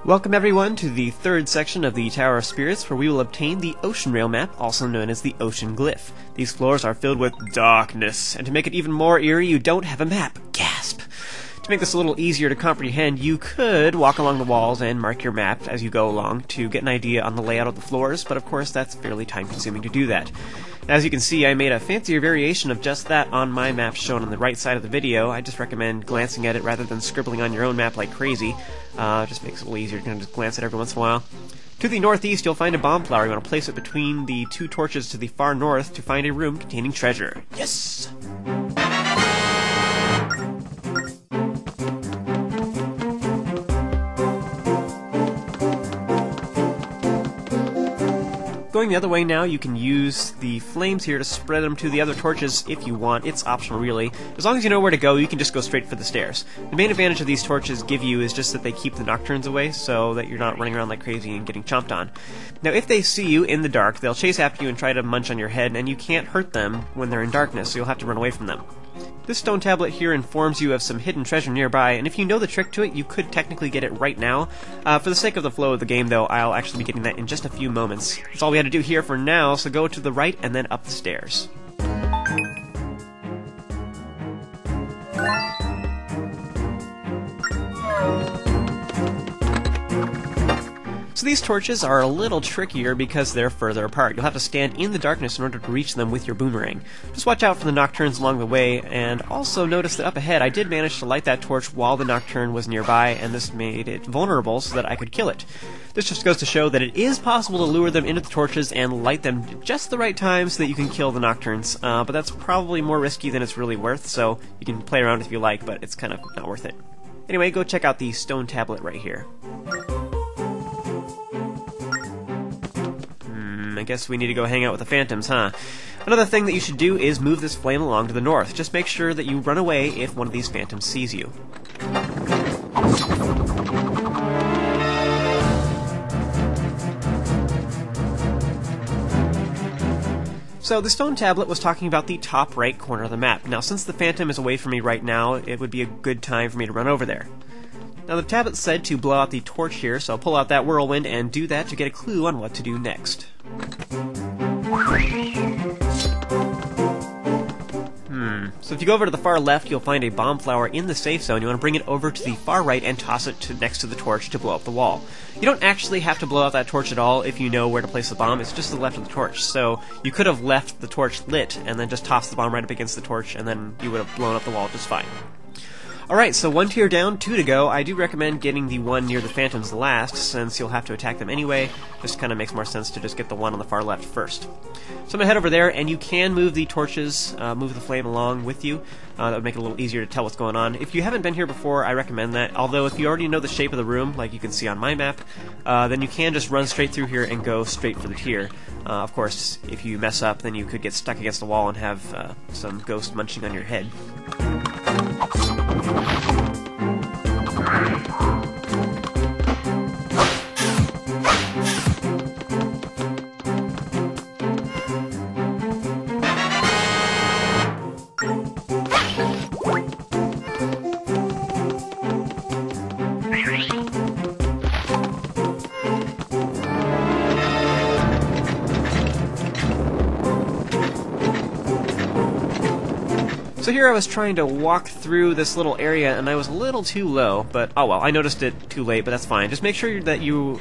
Welcome everyone to the third section of the Tower of Spirits, where we will obtain the Ocean Rail map, also known as the Ocean Glyph. These floors are filled with darkness, and to make it even more eerie, you don't have a map. Gasp! To make this a little easier to comprehend, you could walk along the walls and mark your map as you go along to get an idea on the layout of the floors, but of course that's fairly time-consuming to do that. As you can see, I made a fancier variation of just that on my map shown on the right side of the video. I just recommend glancing at it rather than scribbling on your own map like crazy. It just makes it a little easier to kind of just glance at it every once in a while. To the northeast, you'll find a bomb flower. You want to place it between the two torches to the far north to find a room containing treasure. Yes! Going the other way now, you can use the flames here to spread them to the other torches if you want. It's optional, really. As long as you know where to go, you can just go straight for the stairs. The main advantage of these torches give you is just that they keep the nocturnes away, so that you're not running around like crazy and getting chomped on. Now, if they see you in the dark, they'll chase after you and try to munch on your head, and you can't hurt them when they're in darkness, so you'll have to run away from them. This stone tablet here informs you of some hidden treasure nearby, and if you know the trick to it, you could technically get it right now. For the sake of the flow of the game, though, I'll actually be getting that in just a few moments. That's all we had to do here for now, so go to the right and then up the stairs. So these torches are a little trickier because they're further apart. You'll have to stand in the darkness in order to reach them with your boomerang. Just watch out for the nocturnes along the way, and also notice that up ahead I did manage to light that torch while the nocturne was nearby, and this made it vulnerable so that I could kill it. This just goes to show that it is possible to lure them into the torches and light them just the right time so that you can kill the nocturnes, but that's probably more risky than it's really worth, so you can play around if you like, but it's kind of not worth it. Anyway, go check out the stone tablet right here. I guess we need to go hang out with the phantoms, huh? Another thing that you should do is move this flame along to the north. Just make sure that you run away if one of these phantoms sees you. So the stone tablet was talking about the top right corner of the map. Now, since the phantom is away from me right now, it would be a good time for me to run over there. Now the tablet said to blow out the torch here, so I'll pull out that whirlwind and do that to get a clue on what to do next. So if you go over to the far left, you'll find a bomb flower in the safe zone. You want to bring it over to the far right and toss it next to the torch to blow up the wall. You don't actually have to blow out that torch at all if you know where to place the bomb. It's just to the left of the torch. So you could have left the torch lit and then just tossed the bomb right up against the torch, and then you would have blown up the wall just fine. Alright, so 1 tier down, 2 to go. I do recommend getting the one near the phantoms last, since you'll have to attack them anyway. Just kind of makes more sense to just get the one on the far left first. So I'm going to head over there, and you can move the torches, move the flame along with you. That would make it a little easier to tell what's going on. If you haven't been here before, I recommend that. Although if you already know the shape of the room, like you can see on my map, then you can just run straight through here and go straight for the tier. Of course, if you mess up, then you could get stuck against the wall and have some ghost munching on your head. So here I was trying to walk through this little area, and I was a little too low, but oh well, I noticed it too late, but that's fine. Just make sure that you,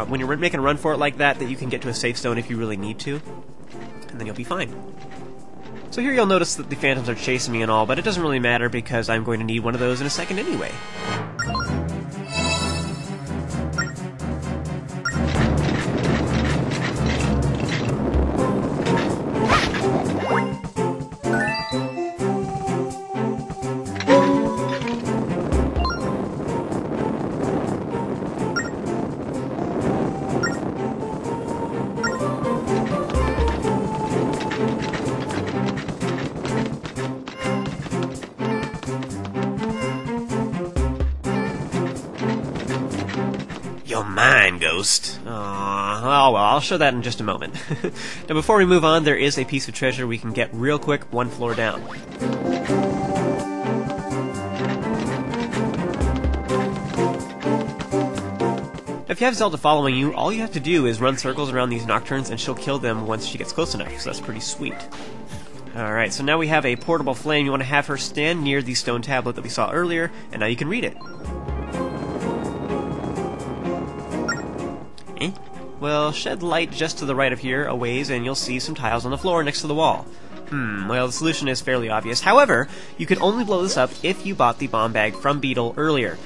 when you're making a run for it like that, that you can get to a safe zone if you really need to, and then you'll be fine. So here you'll notice that the phantoms are chasing me and all, but it doesn't really matter because I'm going to need one of those in a second anyway. You're mine, Ghost. Oh well, I'll show that in just a moment. Now before we move on, there is a piece of treasure we can get real quick, one floor down. If you have Zelda following you, all you have to do is run circles around these Nocturnes and she'll kill them once she gets close enough, so that's pretty sweet. Alright, so now we have a portable flame. You want to have her stand near the stone tablet that we saw earlier, and now you can read it. Well, shed light just to the right of here a ways and you'll see some tiles on the floor next to the wall. Well, the solution is fairly obvious. However, you can only blow this up if you bought the bomb bag from Beetle earlier.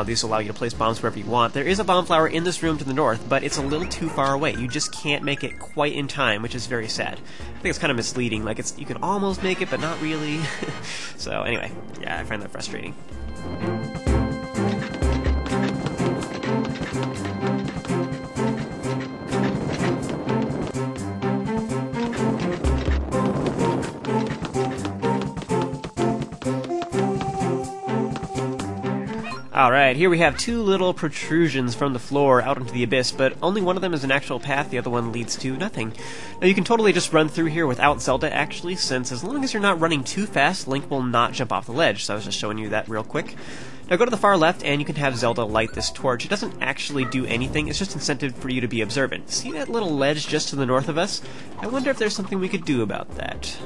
These allow you to place bombs wherever you want. There is a bomb flower in this room to the north, but it's a little too far away. You just can't make it quite in time, which is very sad. I think it's kind of misleading. Like, you can almost make it, but not really. So, anyway, yeah, I find that frustrating. Alright, here we have two little protrusions from the floor out into the abyss, but only one of them is an actual path, the other one leads to nothing. Now you can totally just run through here without Zelda, actually, since as long as you're not running too fast, Link will not jump off the ledge, so I was just showing you that real quick. Now go to the far left and you can have Zelda light this torch. It doesn't actually do anything, it's just incentive for you to be observant. See that little ledge just to the north of us? I wonder if there's something we could do about that.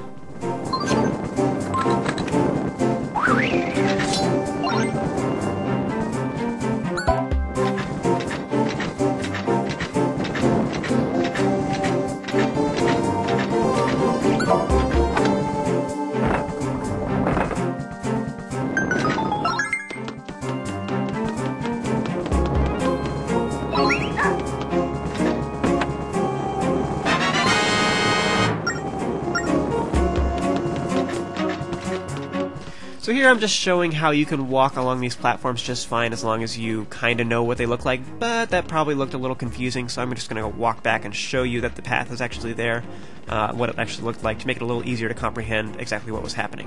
So here I'm just showing how you can walk along these platforms just fine as long as you kind of know what they look like, but that probably looked a little confusing, so I'm just going to walk back and show you that the path is actually there, what it actually looked like, to make it a little easier to comprehend exactly what was happening.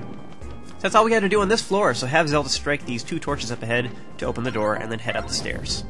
So that's all we had to do on this floor, so have Zelda strike these two torches up ahead to open the door and then head up the stairs.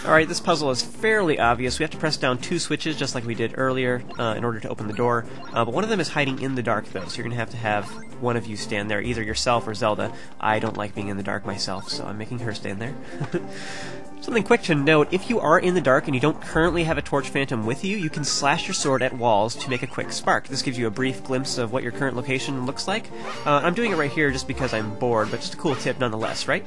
Alright, this puzzle is fairly obvious. We have to press down two switches just like we did earlier in order to open the door. But one of them is hiding in the dark though, so you're going to have one of you stand there, either yourself or Zelda. I don't like being in the dark myself, so I'm making her stand there. Something quick to note, if you are in the dark and you don't currently have a Torch Phantom with you, you can slash your sword at walls to make a quick spark. This gives you a brief glimpse of what your current location looks like. I'm doing it right here just because I'm bored, but just a cool tip nonetheless, right?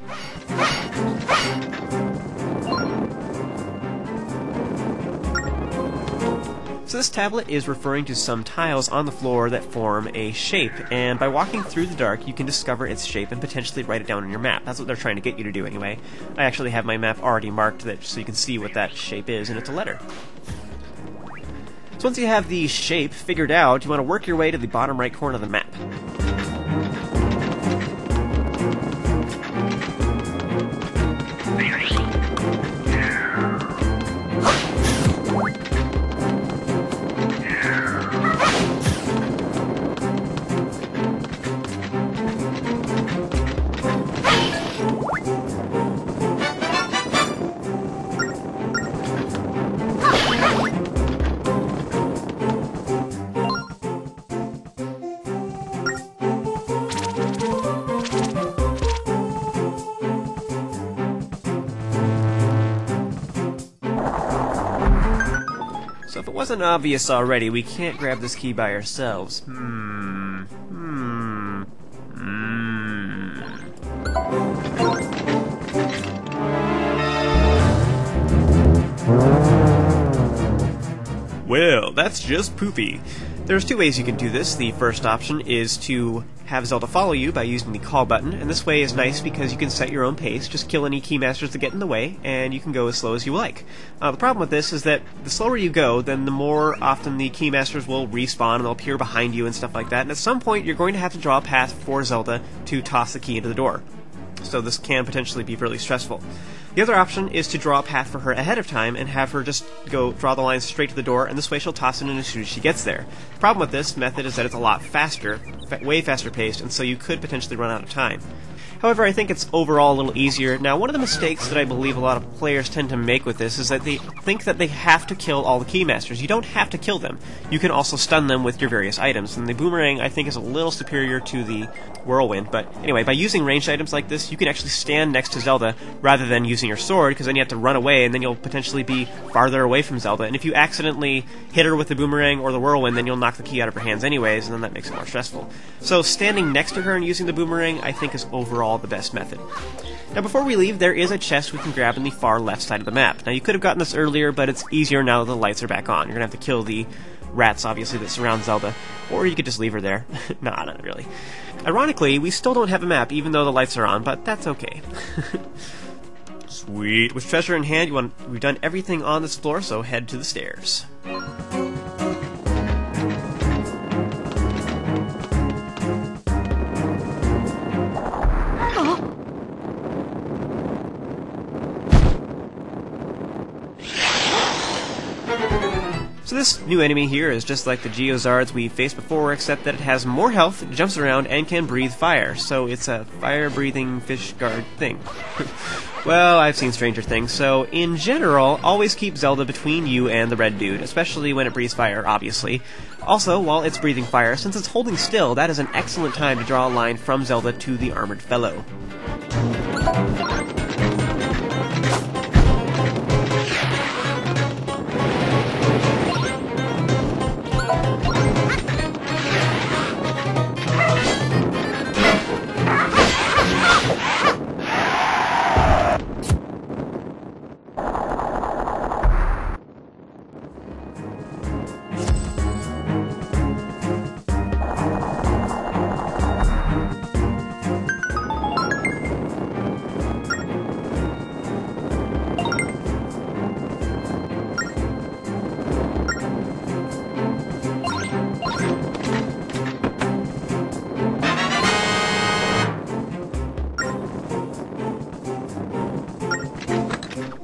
So this tablet is referring to some tiles on the floor that form a shape, and by walking through the dark you can discover its shape and potentially write it down on your map. That's what they're trying to get you to do anyway. I actually have my map already marked so you can see what that shape is, and it's a letter. So once you have the shape figured out, you want to work your way to the bottom right corner of the map. So if it wasn't obvious already, we can't grab this key by ourselves. Well, that's just poopy. There's two ways you can do this. The first option is to have Zelda follow you by using the call button, and this way is nice because you can set your own pace, just kill any keymasters that get in the way, and you can go as slow as you like. The problem with this is that the slower you go, then the more often the keymasters will respawn and they'll appear behind you and stuff like that, and at some point you're going to have to draw a path for Zelda to toss the key into the door. So this can potentially be really stressful. The other option is to draw a path for her ahead of time and have her just go draw the lines straight to the door, and this way she'll toss it in as soon as she gets there. The problem with this method is that it's a lot faster, way faster paced, and so you could potentially run out of time. However, I think it's overall a little easier. Now, one of the mistakes that I believe a lot of players tend to make with this is that they think that they have to kill all the Keymasters. You don't have to kill them. You can also stun them with your various items, and the Boomerang, I think, is a little superior to the Whirlwind. But anyway, by using ranged items like this, you can actually stand next to Zelda rather than using your sword, because then you have to run away, and then you'll potentially be farther away from Zelda. And if you accidentally hit her with the Boomerang or the Whirlwind, then you'll knock the key out of her hands anyways, and then that makes it more stressful. So standing next to her and using the Boomerang, I think, is overall the best method. Now, before we leave, there is a chest we can grab in the far left side of the map. Now, you could have gotten this earlier, but it's easier now that the lights are back on. You're going to have to kill the rats, obviously, that surround Zelda, or you could just leave her there. Nah, not really. Ironically, we still don't have a map, even though the lights are on, but that's okay. Sweet. With treasure in hand, we've done everything on this floor, so head to the stairs. So this new enemy here is just like the Geozards we faced before, except that it has more health, jumps around, and can breathe fire. So it's a fire-breathing fish guard thing. Well, I've seen stranger things, so in general, always keep Zelda between you and the red dude, especially when it breathes fire, obviously. Also, while it's breathing fire, since it's holding still, that is an excellent time to draw a line from Zelda to the armored fellow.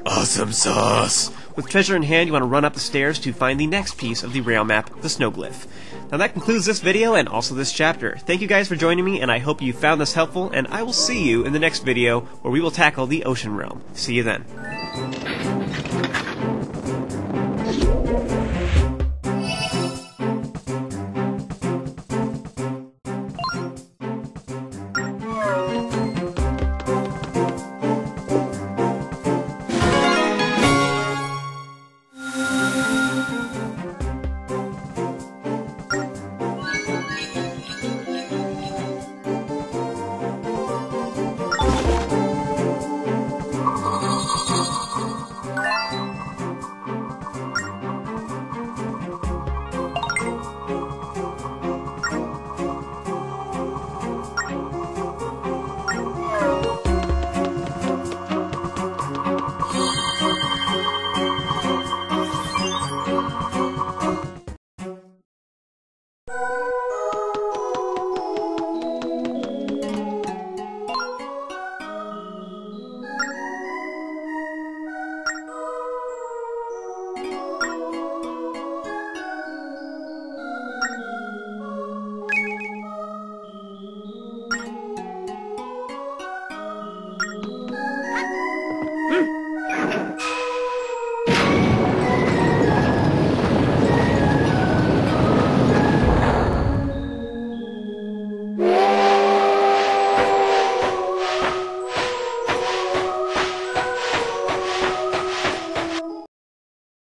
Awesome sauce! With treasure in hand, you want to run up the stairs to find the next piece of the rail map, the Snowglyph. Now that concludes this video and also this chapter. Thank you guys for joining me, and I hope you found this helpful, and I will see you in the next video where we will tackle the Ocean Realm. See you then.